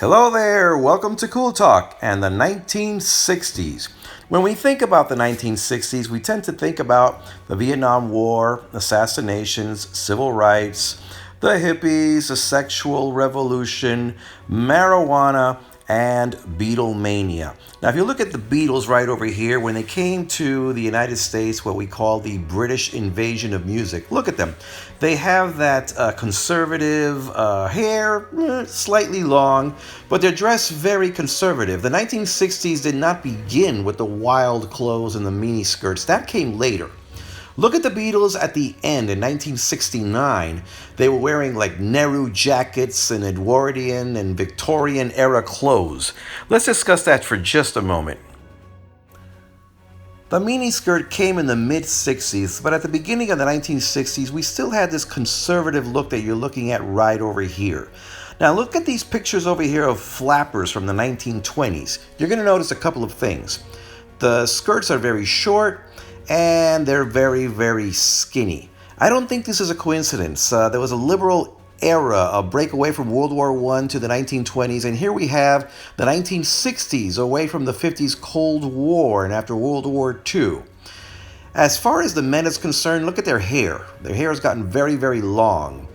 Hello there, welcome to Cool Talk and the 1960s. When we think about the 1960s, we tend to think about the Vietnam War, assassinations, civil rights, the hippies, the sexual revolution, marijuana, and Beatlemania. Now, if you look at the Beatles right over here, when they came to the United States, what we call the British invasion of music, look at them. They have that conservative hair, slightly long, but they're dressed very conservative. The 1960s did not begin with the wild clothes and the mini skirts. That came later. Look at the Beatles at the end in 1969. They were wearing like Nehru jackets and Edwardian and Victorian era clothes. Let's discuss that for just a moment. The miniskirt came in the mid-60s, but at the beginning of the 1960s, we still had this conservative look that you're looking at right over here. Now look at these pictures over here of flappers from the 1920s. You're going to notice a couple of things. The skirts are very short, and they're very, very skinny. I don't think this is a coincidence. There was a liberal era, a break away from World War I to the 1920s, and here we have the 1960s, away from the 50s Cold War and after World War II. As far as the men is concerned, look at their hair. Their hair has gotten very, very long.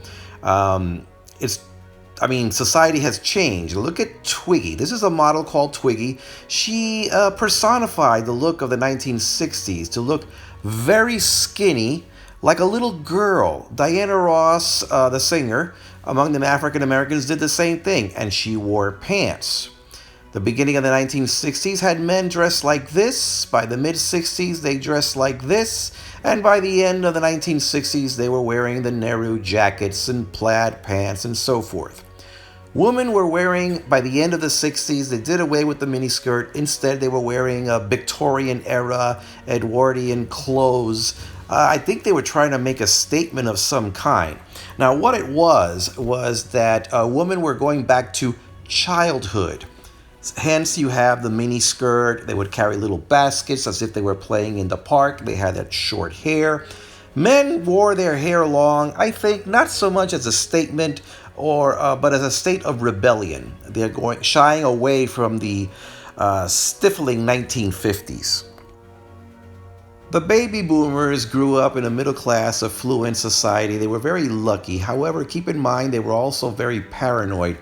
Society has changed. Look at Twiggy. This is a model called Twiggy. She personified the look of the 1960s to look very skinny, like a little girl. Diana Ross, the singer, among the African Americans, did the same thing, and she wore pants. The beginning of the 1960s had men dressed like this. By the mid-60s, they dressed like this. And by the end of the 1960s, they were wearing the Nehru jackets and plaid pants and so forth. Women were wearing, by the end of the 60s, they did away with the miniskirt. Instead, they were wearing a Victorian era, Edwardian clothes. I think they were trying to make a statement of some kind. Now, what it was that women were going back to childhood. Hence, you have the miniskirt. They would carry little baskets as if they were playing in the park. They had that short hair. Men wore their hair long, I think, not so much as a statement, but as a state of rebellion. They're shying away from the stifling 1950s. The baby boomers grew up in a middle-class, affluent society. They were very lucky. However, keep in mind, they were also very paranoid.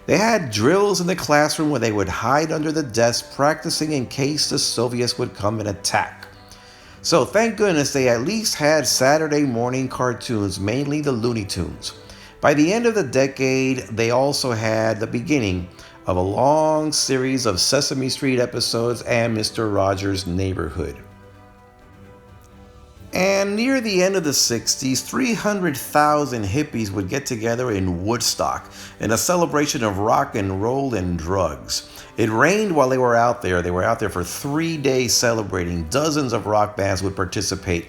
They had drills in the classroom where they would hide under the desk, practicing in case the Soviets would come and attack. So thank goodness they at least had Saturday morning cartoons, mainly the Looney Tunes. By the end of the decade, they also had the beginning of a long series of Sesame Street episodes and Mr. Rogers' Neighborhood. And near the end of the 60s, 300,000 hippies would get together in Woodstock in a celebration of rock and roll and drugs. It rained while they were out there. They were out there for 3 days celebrating. Dozens of rock bands would participate.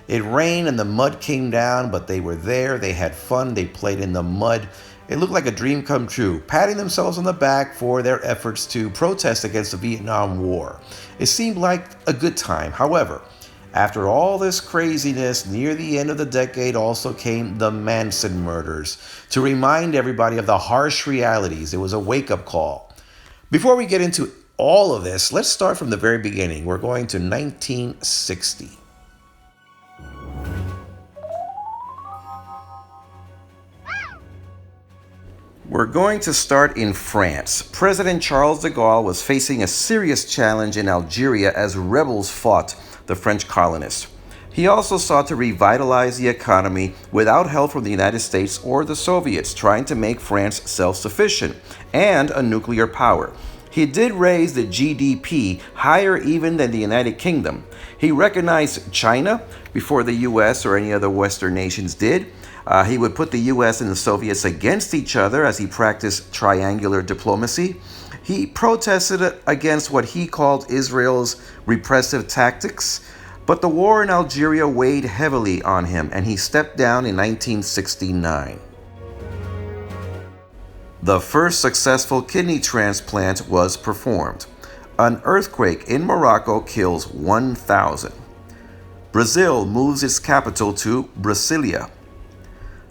It rained and the mud came down, but they were there. They had fun. They played in the mud. It looked like a dream come true, patting themselves on the back for their efforts to protest against the Vietnam War. It seemed like a good time. However, after all this craziness, near the end of the decade also came the Manson murders. To remind everybody of the harsh realities, it was a wake-up call. Before we get into all of this, let's start from the very beginning. We're going to 1960. We're going to start in France. President Charles de Gaulle was facing a serious challenge in Algeria as rebels fought the French colonists. He also sought to revitalize the economy without help from the United States or the Soviets, trying to make France self-sufficient and a nuclear power. He did raise the GDP higher even than the United Kingdom. He recognized China before the US or any other Western nations did. He would put the US and the Soviets against each other as he practiced triangular diplomacy. He protested against what he called Israel's repressive tactics, but the war in Algeria weighed heavily on him, and he stepped down in 1969. The first successful kidney transplant was performed. An earthquake in Morocco kills 1,000. Brazil moves its capital to Brasilia.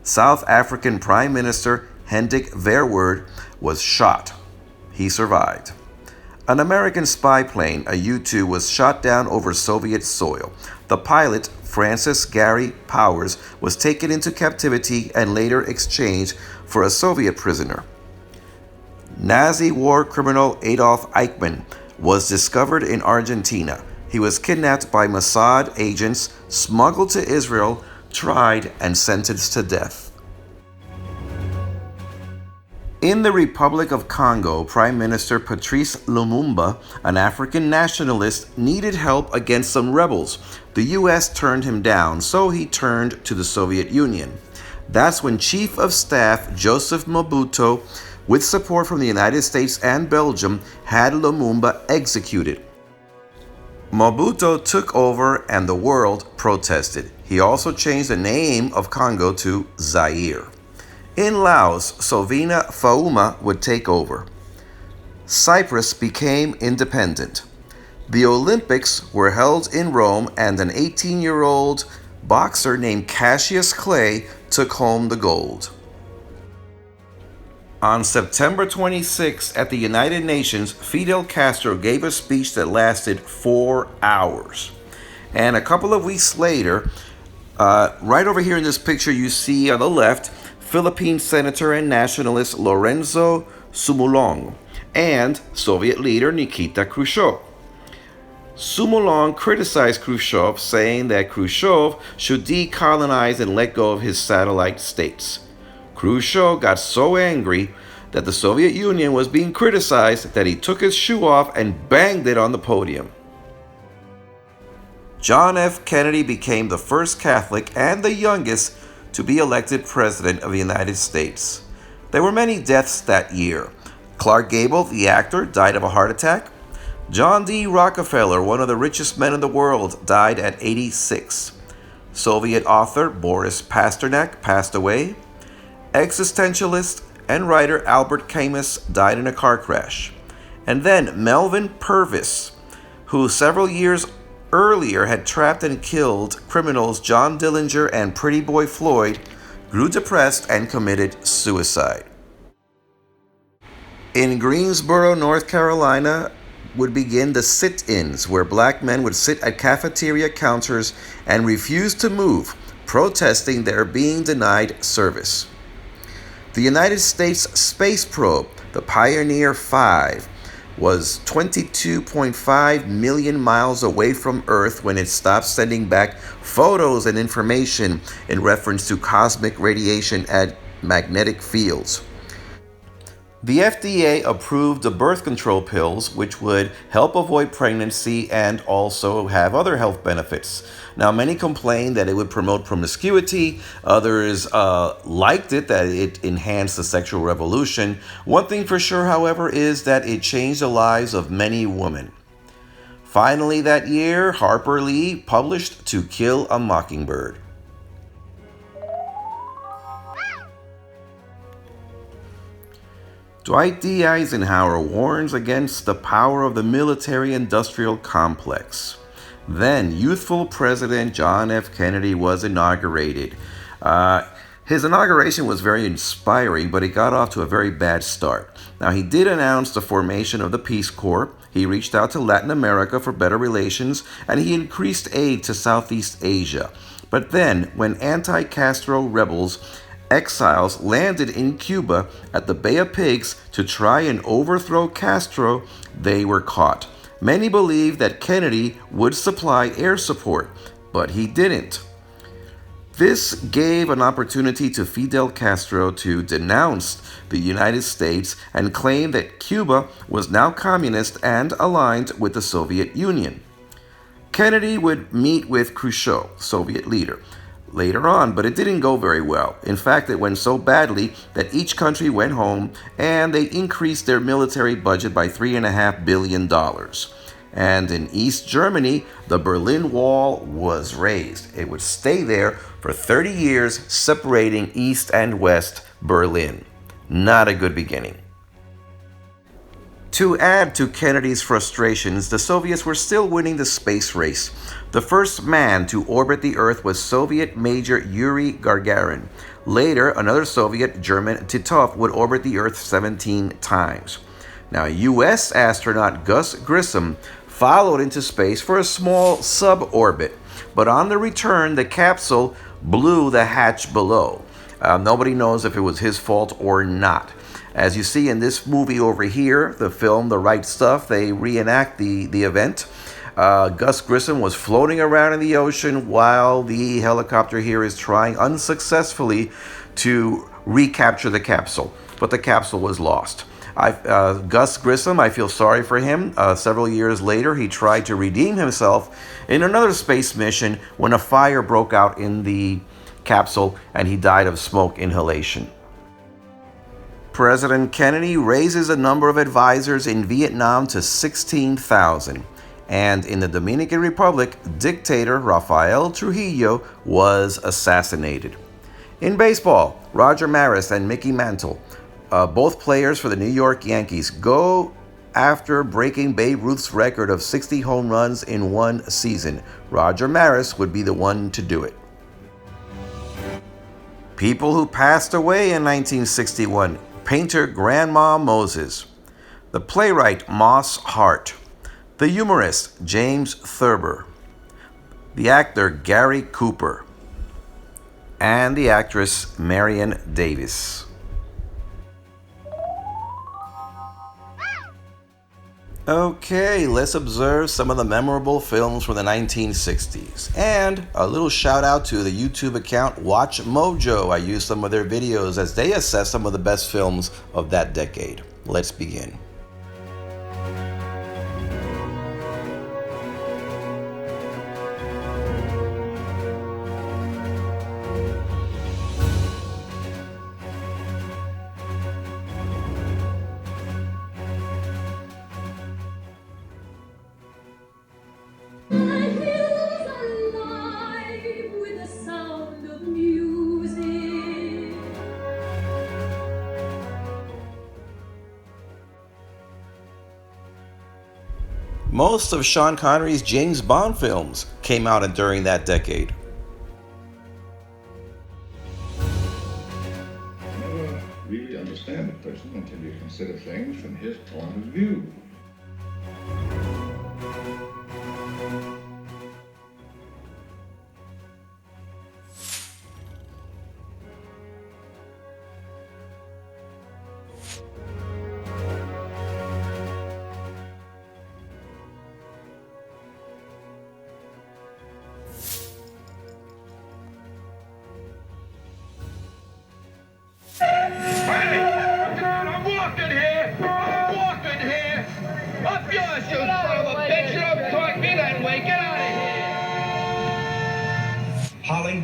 South African Prime Minister Hendrik Verwoerd was shot. he survived. An American spy plane, a U-2, was shot down over Soviet soil. The pilot, Francis Gary Powers, was taken into captivity and later exchanged for a Soviet prisoner. Nazi war criminal Adolf Eichmann was discovered in Argentina. He was kidnapped by Mossad agents, smuggled to Israel, tried, and sentenced to death. In the Republic of Congo, Prime Minister Patrice Lumumba, an African nationalist, needed help against some rebels. The US turned him down, so he turned to the Soviet Union. That's when Chief of Staff Joseph Mobutu, with support from the United States and Belgium, had Lumumba executed. Mobutu took over and the world protested. He also changed the name of Congo to Zaire. In Laos, Sovina Phouma would take over. Cyprus became independent. The Olympics were held in Rome, and an 18-year-old boxer named Cassius Clay took home the gold. On September 26 at the United Nations, Fidel Castro gave a speech that lasted 4 hours. And a couple of weeks later, right over here in this picture you see on the left, Philippine Senator and nationalist Lorenzo Sumulong and Soviet leader Nikita Khrushchev. Sumulong criticized Khrushchev, saying that Khrushchev should decolonize and let go of his satellite states. Khrushchev got so angry that the Soviet Union was being criticized that he took his shoe off and banged it on the podium. John F. Kennedy became the first Catholic and the youngest to be elected President of the United States. There were many deaths that year. Clark Gable, the actor, died of a heart attack. John D. Rockefeller, one of the richest men in the world, died at 86. Soviet author Boris Pasternak passed away. Existentialist and writer Albert Camus died in a car crash. And then Melvin Purvis, who several years earlier had trapped and killed criminals John Dillinger and Pretty Boy Floyd, grew depressed and committed suicide. In Greensboro, North Carolina, would begin the sit-ins, where black men would sit at cafeteria counters and refuse to move, protesting their being denied service. The United States space probe, the Pioneer 5, was 22.5 million miles away from Earth when it stopped sending back photos and information in reference to cosmic radiation and magnetic fields. The FDA approved the birth control pills, which would help avoid pregnancy and also have other health benefits. Now, many complained that it would promote promiscuity. Others liked it, that it enhanced the sexual revolution. One thing for sure, however, is that it changed the lives of many women. Finally, that year, Harper Lee published To Kill a Mockingbird. Dwight D. Eisenhower warns against the power of the military-industrial complex. Then, youthful President John F. Kennedy was inaugurated. His inauguration was very inspiring, but it got off to a very bad start. Now, he did announce the formation of the Peace Corps. He reached out to Latin America for better relations, and he increased aid to Southeast Asia. But then, when anti-Castro exiles landed in Cuba at the Bay of Pigs to try and overthrow Castro, they were caught. Many believed that Kennedy would supply air support, but he didn't. This gave an opportunity to Fidel Castro to denounce the United States and claim that Cuba was now communist and aligned with the Soviet Union. Kennedy would meet with Khrushchev, Soviet leader, later on, but it didn't go very well. In fact, it went so badly that each country went home and they increased their military budget by $3.5 billion. And in East Germany, the Berlin Wall was raised. It would stay there for 30 years, separating East and West Berlin. Not a good beginning. To add to Kennedy's frustrations, the Soviets were still winning the space race. The first man to orbit the Earth was Soviet Major Yuri Gagarin. Later, another Soviet, German Titov, would orbit the Earth 17 times. Now, U.S. astronaut Gus Grissom followed into space for a small suborbit, but on the return, the capsule blew the hatch below. Nobody knows if it was his fault or not. As you see in this movie over here, the film The Right Stuff, they reenact the event. Gus Grissom was floating around in the ocean while the helicopter here is trying unsuccessfully to recapture the capsule, but the capsule was lost. Gus Grissom, I feel sorry for him. Several years later, he tried to redeem himself in another space mission when a fire broke out in the capsule and he died of smoke inhalation. President Kennedy raises the number of advisors in Vietnam to 16,000. And in the Dominican Republic, dictator Rafael Trujillo was assassinated. In baseball, Roger Maris and Mickey Mantle, both players for the New York Yankees, go after breaking Babe Ruth's record of 60 home runs in one season. Roger Maris would be the one to do it. People who passed away in 1961. Painter Grandma Moses, the playwright Moss Hart, the humorist James Thurber, the actor Gary Cooper, and the actress Marion Davis. Okay, let's observe some of the memorable films from the 1960s. And a little shout out to the YouTube account Watch Mojo. I used some of their videos as they assess some of the best films of that decade. Let's begin. Most of Sean Connery's James Bond films came out during that decade. You never really understand a person until you consider things from his point of view.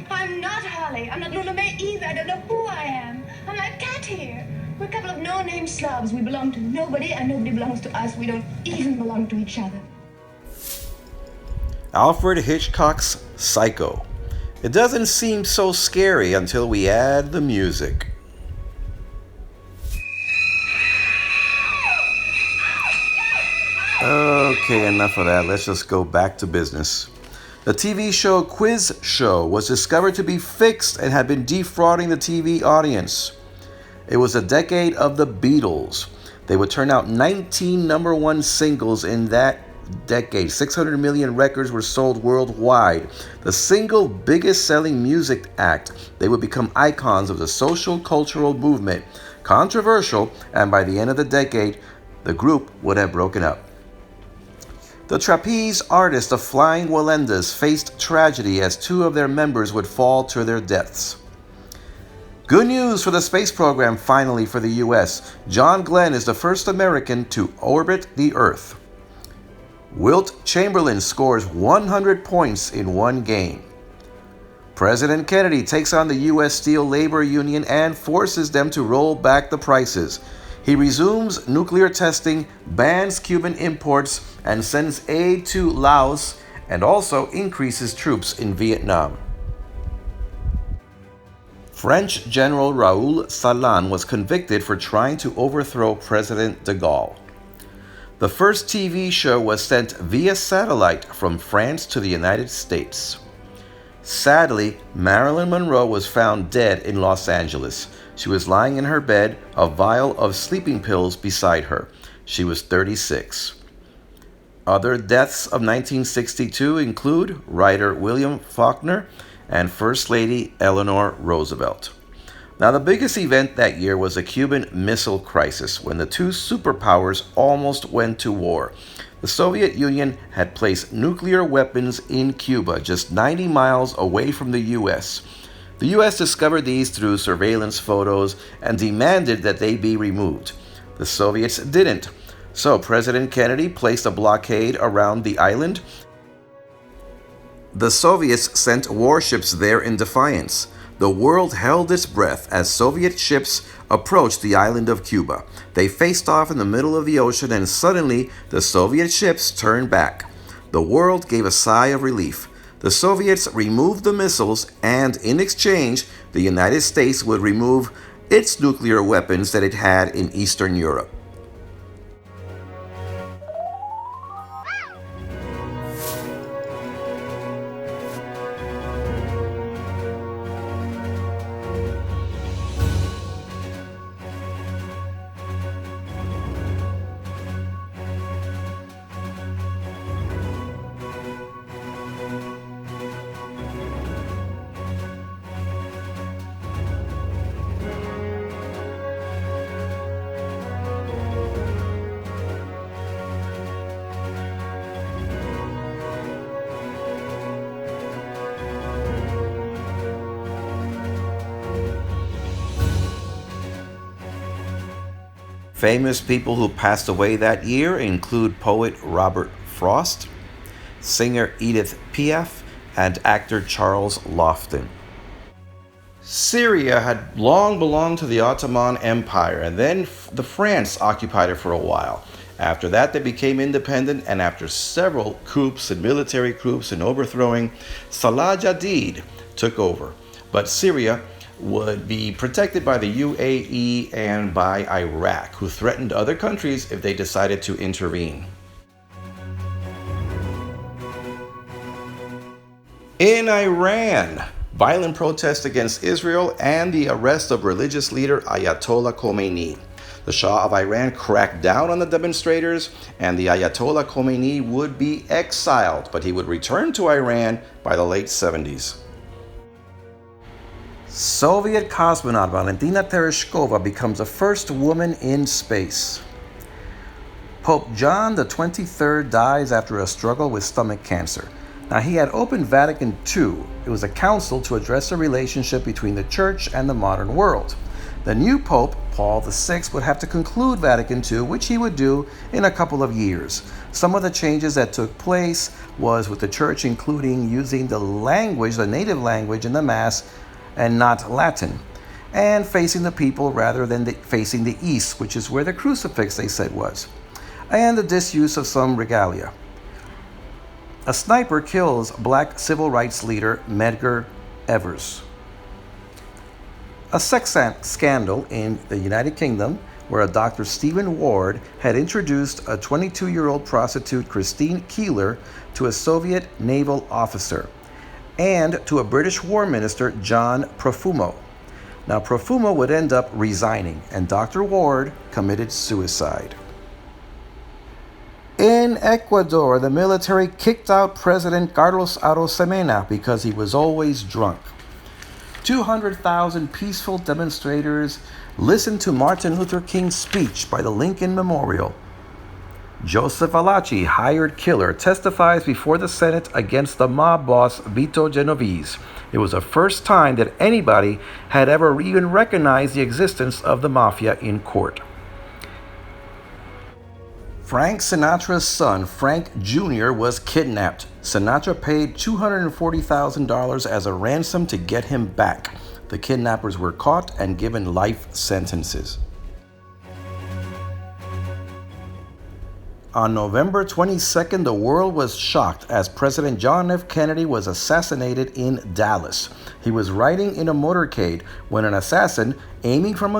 I'm not Holly. I'm not Lula May either. I don't know who I am. I'm like Cat here. We're a couple of no-name slobs. We belong to nobody, and nobody belongs to us. We don't even belong to each other. Alfred Hitchcock's Psycho. It doesn't seem so scary until we add the music. Okay, enough of that. Let's just go back to business. The TV show Quiz Show was discovered to be fixed and had been defrauding the TV audience. It was a decade of the Beatles. They would turn out 19 number one singles in that decade. 600 million records were sold worldwide. The single biggest selling music act. They would become icons of the social cultural movement. Controversial, and by the end of the decade, the group would have broken up. The trapeze artists of Flying Wallendas faced tragedy as two of their members would fall to their deaths. Good news for the space program finally for the US. John Glenn is the first American to orbit the Earth. Wilt Chamberlain scores 100 points in one game. President Kennedy takes on the US Steel Labor Union and forces them to roll back the prices. He resumes nuclear testing, bans Cuban imports, and sends aid to Laos, and also increases troops in Vietnam. French General Raoul Salan was convicted for trying to overthrow President de Gaulle. The first TV show was sent via satellite from France to the United States. Sadly, Marilyn Monroe was found dead in Los Angeles. She was lying in her bed, a vial of sleeping pills beside her. She was 36. Other deaths of 1962 include writer William Faulkner and First Lady Eleanor Roosevelt. Now, the biggest event that year was the Cuban Missile Crisis, when the two superpowers almost went to war. The Soviet Union had placed nuclear weapons in Cuba, just 90 miles away from the U.S. The U.S. discovered these through surveillance photos and demanded that they be removed. The Soviets didn't. So President Kennedy placed a blockade around the island. The Soviets sent warships there in defiance. The world held its breath as Soviet ships approached the island of Cuba. They faced off in the middle of the ocean, and suddenly the Soviet ships turned back. The world gave a sigh of relief. The Soviets removed the missiles, and in exchange, the United States would remove its nuclear weapons that it had in Eastern Europe. Famous people who passed away that year include poet Robert Frost, singer Edith Piaf, and actor Charles Laughton. Syria had long belonged to the Ottoman Empire, and then the France occupied it for a while. After that, they became independent, and after several coups and military coups and overthrowing, Salah Jadid took over. But Syria would be protected by the UAE and by Iraq, who threatened other countries if they decided to intervene. In Iran, violent protests against Israel and the arrest of religious leader Ayatollah Khomeini. The Shah of Iran cracked down on the demonstrators, and the Ayatollah Khomeini would be exiled, but he would return to Iran by the late 70s. Soviet cosmonaut Valentina Tereshkova becomes the first woman in space. Pope John the 23rd dies after a struggle with stomach cancer. Now, he had opened Vatican II. It was a council to address the relationship between the church and the modern world. The new Pope, Paul VI, would have to conclude Vatican II, which he would do in a couple of years. Some of the changes that took place was with the church including using the language, the native language in the Mass, and not Latin, and facing the people rather than facing the east, which is where the crucifix, they said, was, and the disuse of some regalia. A sniper kills black civil rights leader Medgar Evers. A sex scandal in the United Kingdom, where a Dr. Stephen Ward had introduced a 22-year-old prostitute, Christine Keeler, to a Soviet naval officer, and to a British War Minister, John Profumo. Now, Profumo would end up resigning, and Dr. Ward committed suicide. In Ecuador, the military kicked out President Carlos Arosemena because he was always drunk. 200,000 peaceful demonstrators listened to Martin Luther King's speech by the Lincoln Memorial. Joseph Alachi, hired killer, testifies before the Senate against the mob boss Vito Genovese. It was the first time that anybody had ever even recognized the existence of the mafia in court. Frank Sinatra's son, Frank Jr., was kidnapped. Sinatra paid $240,000 as a ransom to get him back. The kidnappers were caught and given life sentences. On November 22nd, the world was shocked as President John F. Kennedy was assassinated in Dallas. He was riding in a motorcade when an assassin, aiming from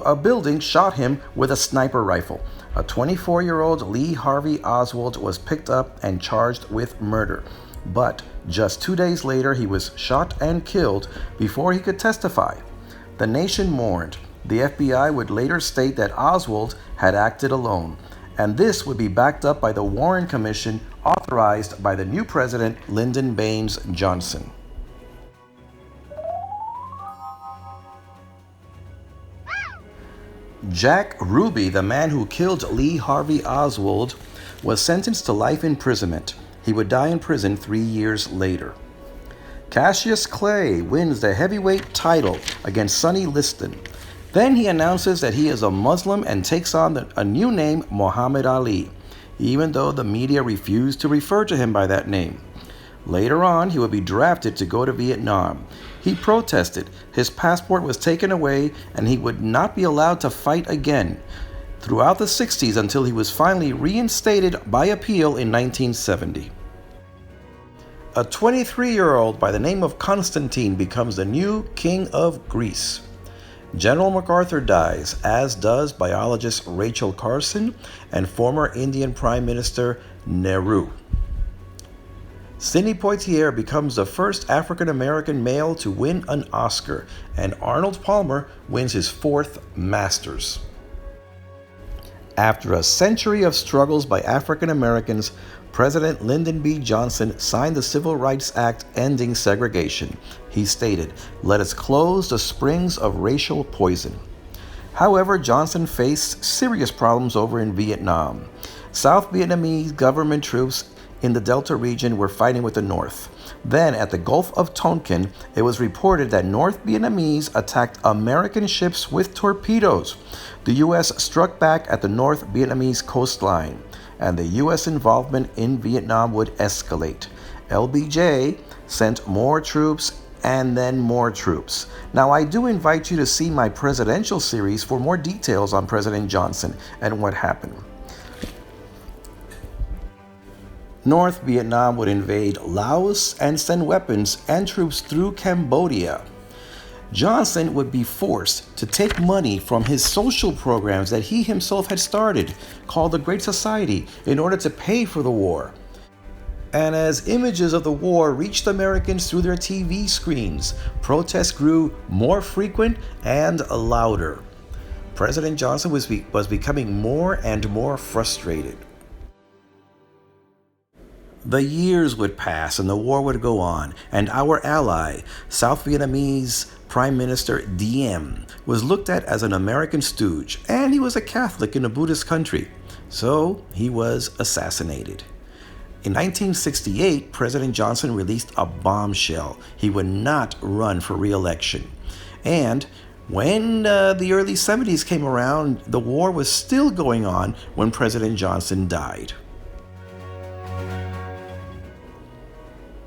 a building, shot him with a sniper rifle. A 24-year-old Lee Harvey Oswald was picked up and charged with murder. But just 2 days later, he was shot and killed before he could testify. The nation mourned. The FBI would later state that Oswald had acted alone, and this would be backed up by the Warren Commission authorized by the new president, Lyndon B Johnson. Jack Ruby, the man who killed Lee Harvey Oswald, was sentenced to life imprisonment. He would die in prison 3 years later. Cassius Clay wins the heavyweight title against Sonny Liston. Then he announces that he is a Muslim and takes on a new name, Muhammad Ali, even though the media refused to refer to him by that name. Later on, he would be drafted to go to Vietnam. He protested. His passport was taken away, and he would not be allowed to fight again throughout the 60s until he was finally reinstated by appeal in 1970. A 23-year-old by the name of Constantine becomes the new king of Greece. General MacArthur dies, as does biologist Rachel Carson and former Indian Prime Minister Nehru. Sidney Poitier becomes the first African-American male to win an Oscar, and Arnold Palmer wins his 4th Masters. After a century of struggles by African Americans, President Lyndon B Johnson signed the Civil Rights Act ending segregation. He stated, "Let us close the springs of racial poison." However, Johnson faced serious problems over in Vietnam. South Vietnamese government troops in the Delta region were fighting with the North. Then, at the Gulf of Tonkin, it was reported that North Vietnamese attacked American ships with torpedoes. The U.S. struck back at the North Vietnamese coastline, and the U.S. involvement in Vietnam would escalate. LBJ sent more troops and then more troops. Now, I do invite you to see my presidential series for more details on President Johnson and what happened. North Vietnam would invade Laos and send weapons and troops through Cambodia. Johnson would be forced to take money from his social programs that he himself had started, called the Great Society, in order to pay for the war. And as images of the war reached Americans through their TV screens, protests grew more frequent and louder. President Johnson was becoming more and more frustrated. The years would pass and the war would go on, and our ally, South Vietnamese Prime Minister Diem, was looked at as an American stooge, and he was a Catholic in a Buddhist country, so he was assassinated. In 1968, President Johnson released a bombshell. He would not run for re-election. And when the early 70s came around, the war was still going on when President Johnson died.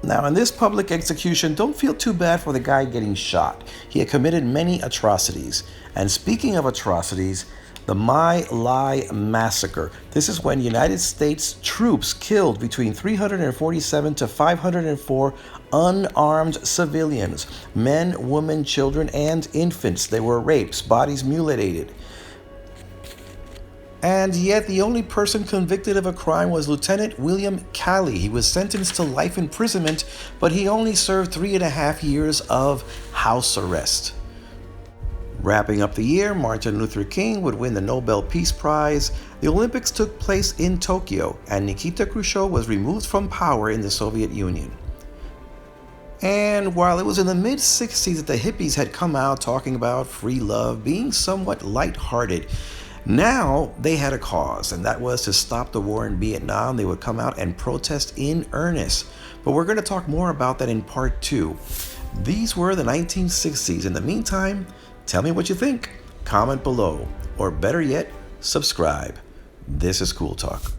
Now, in this public execution, don't feel too bad for the guy getting shot. He had committed many atrocities. And speaking of atrocities, the My Lai Massacre. This is when United States troops killed between 347 to 504 unarmed civilians, men, women, children, and infants. They were rapes, bodies mutilated. And yet the only person convicted of a crime was Lieutenant William Calley. He was sentenced to life imprisonment, but he only served 3.5 years of house arrest. Wrapping up the year, Martin Luther King would win the Nobel Peace Prize. The Olympics took place in Tokyo, and Nikita Khrushchev was removed from power in the Soviet Union. And while it was in the mid-60s that the hippies had come out talking about free love, being somewhat lighthearted, now they had a cause, and that was to stop the war in Vietnam. They would come out and protest in earnest. But we're going to talk more about that in part 2. These were the 1960s. In the meantime, tell me what you think. Comment below, or better yet, subscribe. This is Cool Talk.